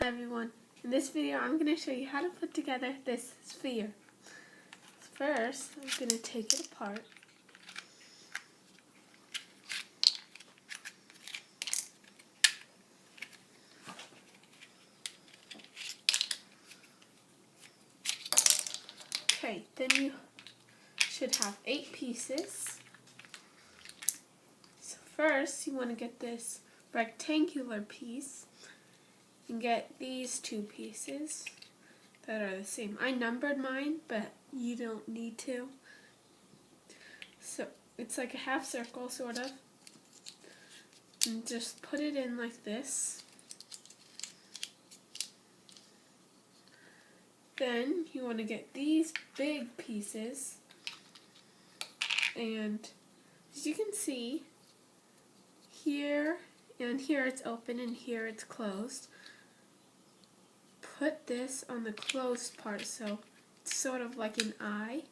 Everyone, in this video I'm going to show you how to put together this sphere. First, I'm going to take it apart. Okay, then you should have 8 pieces. So first, you want to get this rectangular piece and get these 2 pieces that are the same. I numbered mine, but you don't need to. So it's like a half circle, sort of. And just put it in like this. Then you want to get these big pieces, and as you can see, here and here it's open and here it's closed. Put this on the closed part so it's sort of like an eye.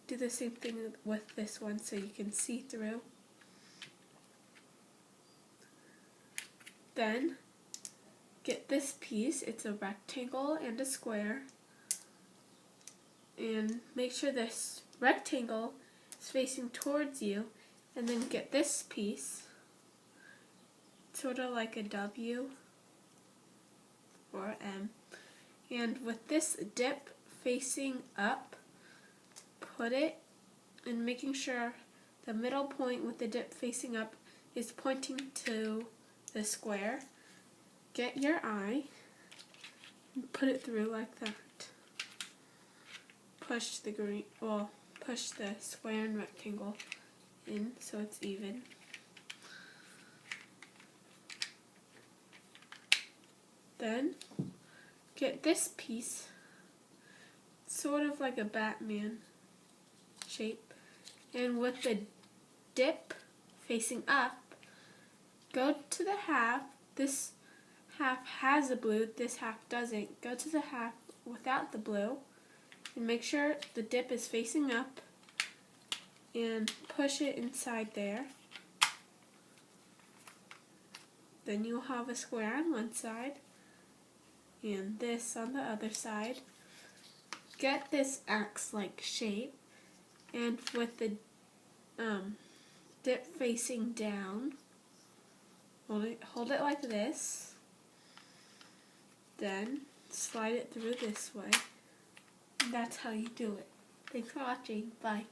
Do the same thing with this one so you can see through. Then get this piece, it's a rectangle and a square, and make sure this rectangle is facing towards you, and then get this piece, sort of like a W or M, and with this dip facing up, put it, and making sure the middle point with the dip facing up is pointing to the square. Get your eye and put it through like that. Push the square and rectangle in so it's even. Then get this piece, sort of like a Batman shape, and with the dip facing up, go to the half. This half has a blue, this half doesn't. Go to the half without the blue, and make sure the dip is facing up, and push it inside there. Then you'll have a square on one side, and this on the other side. Get this axe-like shape, and with the dip facing down, hold it like this, then slide it through this way. And that's how you do it. Thanks for watching. Bye.